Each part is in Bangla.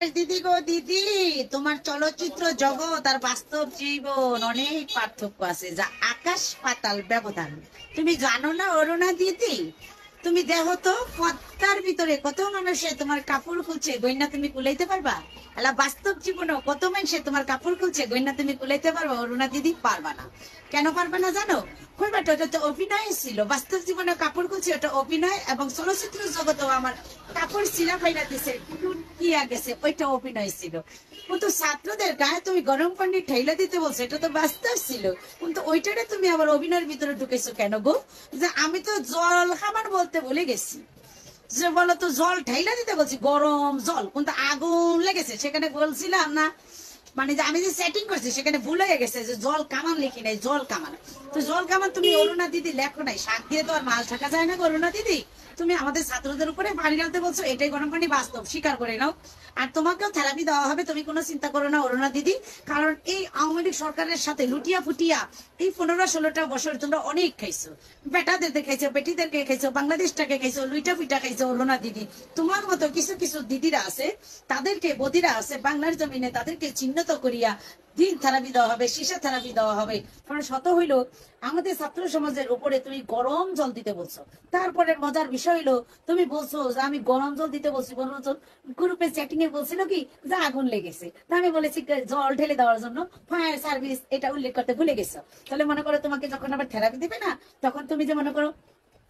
দিদি গো দিদি, তোমার চলচ্চিত্র জগৎ আর বাস্তব জীবন অনেক পার্থক্য আছে, যা আকাশ পাতাল ব্যবধান। তুমি জানো না অরুণা দিদি? তুমি দেখো তো পদ্মার ভিতরে কত মানুষে তোমার কাপড় খুলছে, গয়না তুমি কুলাইতে পারবা? এলা বাস্তব জীবনেও কত মানুষে তোমার কাপড় খুলছে, গয়না তুমি কুলাইতে পারবা? অরুণা দিদি পারবা না। কেন পারবে না জানো? কইবাটা ওটা তো অভিনয় ছিল। বাস্তব জীবনে কাপড় খুলছে ওটা অভিনয়, এবং চলচ্চিত্র জগতেও আমার কাপড় ছিঁড়া ফাইলা দিছে, কিয়া গেছে, ওইটা অভিনয় ছিল। কিন্তু ছাত্রদের গায়ে তুমি গরম পানি ঠেলা দিতে বলছো, এটা তো বাস্তব ছিল। কিন্তু ওইটারে তুমি আবার অভিনয়ের ভিতরে ঢুকেছো কেন গো? যে আমি তো জল খাবার বলতে ভুলে গেছি। যে বলো তো জল ঠেলা দিতে বলছি, গরম জল, কিন্তু আগুন লেগেছে সেখানে বলছিলাম না? মানে যে আমি যে সেটিং করছি সেখানে ভুল হয়ে গেছে, যে জল কামান লিখি নাই, জল কামান। তো জল কামান তুমি অরুণা দিদি লেখো নাই। শাক দিয়ে তো আর মাছ ঢাকা যায় না অরুণা দিদি। তুমি আমাদের ছাত্রদের উপরে পানি ঢালতে বলছো, এটাই গরম পানি, বাস্তব স্বীকার করে নাও। আর তোমাকেও থেরাপি দেওয়া হবে, তুমি কোনো চিন্তা করো না অরুণা দিদি। কারণ এই আওয়ামী লীগ সরকারের সাথে লুটিয়া ফুটিয়া এই 15-16টা বছর তোমরা অনেক খাইছো। বেটাদেরকে খাইছো, বেটিদেরকে খাইছো, বাংলাদেশটাকে খাইছো, লুইটা ফুইটা খাইছো অরুণা দিদি। তোমার মতো কিছু কিছু দিদিরা আছে, তাদেরকে বদিরা আছে বাংলার জমিনে, তাদেরকে চিহ্নিত করিয়া দিন থেরাপি দেওয়া হবে, সীসা থেরাপি দেওয়া হবে। কারণ শত হইলো আমাদের ছাত্র সমাজের উপরে তুমি গরম জল দিতে বলছো। তারপরে মজার বিষয় হইলো তুমি বলছো যে আমি গরম জল দিতে বলছি, গরম জল গ্রুপে চ্যাটিং এ বলছিল কি যে আগুন লেগেছে, তা আমি বলেছি জল ঢেলে দেওয়ার জন্য ফায়ার সার্ভিস, এটা উল্লেখ করতে ভুলে গেছো। তাহলে মনে করো তোমাকে যখন আবার থেরাপি দিবে না, তখন তুমি যে মনে করো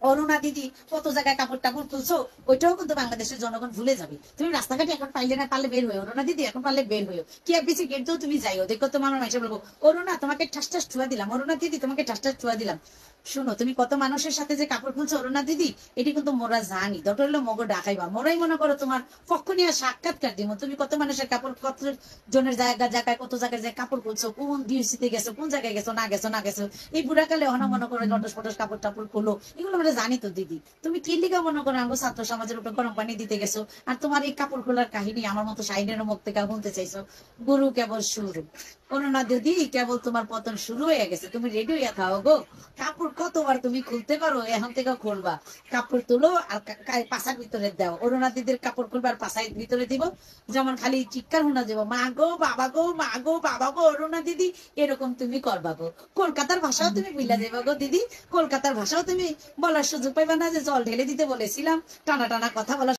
অরুণা দিদি কত জায়গায় কাপড় টাপড় তুলছো, ওইটাও কিন্তু বাংলাদেশের জনগণ ভুলে যাবে। তুমি রাস্তাঘাটে এখন পাইলে না, পারলে বের হয়ে অরুণা দিদি, এখন পারলে বের হয়েও কি এফবিসি গেটেও তুমি যাইও, দেখো তোমার মাইসে বলবো অরুণা তোমাকে ঠাস ঠাস ছুয়া দিলাম, অরুণা দিদি তোমাকে ঠাস ঠাস ছুয়া দিলাম। শুনো, তুমি কত মানুষের সাথে যে কাপড় খুলছো অরুণা দিদি, এটি কিন্তু মোরা জানি। দরকার হলো মগো ডাকাইবা, মোরাই মনে করো তোমার পক্ষ নিয়ে সাক্ষাৎকার দিব। তুমি কত মানুষের কাপড়, কত জনের জায়গায় কত জায়গায় যে কাপড় খুলছো, কোন ডিউসিতে গেছো, কোন জায়গায় গেছো না গেছো। এই বুড়াকালে অহনা মনে করো লটস ফটস কাপড় টাপড় খুলো, এগুলো আমরা জানি তো দিদি। তুমি কি লিগা মনে করো আমাকে ছাত্র সমাজের উপর গরম পানি দিতে গেছো? আর তোমার এই কাপড় খোলার কাহিনী আমার মতো শাইনের মুখ থেকে বলতে চাইছো? গুরু কেবল শুরু, অরুণা দিদি কেবল তোমার পতন শুরু হয়ে গেছে। তুমি রেডি হইয়া থাও গো। কাপড় কতবার তুমি খুলতে পারো, এখন থেকে খুলবা। কাপড় তুলো আর পাশার ভিতরে দাও। অরুণা দিদির কাপড় খুলবার পাশার ভিতরে দিব, যেমন খালি চিৎকার শোনা যাবো, মা গো বাবা গো, মা গো বাবা গো অরুণা দিদি, এরকম তুমি করবা গো। কলকাতার ভাষাও তুমি বুঝলা যাবা গো দিদি। কলকাতার ভাষাও তুমি বলার সুযোগ পাইবা না, যে জল ঢেলে দিতে বলেছিলাম, টানা টানা কথা বলা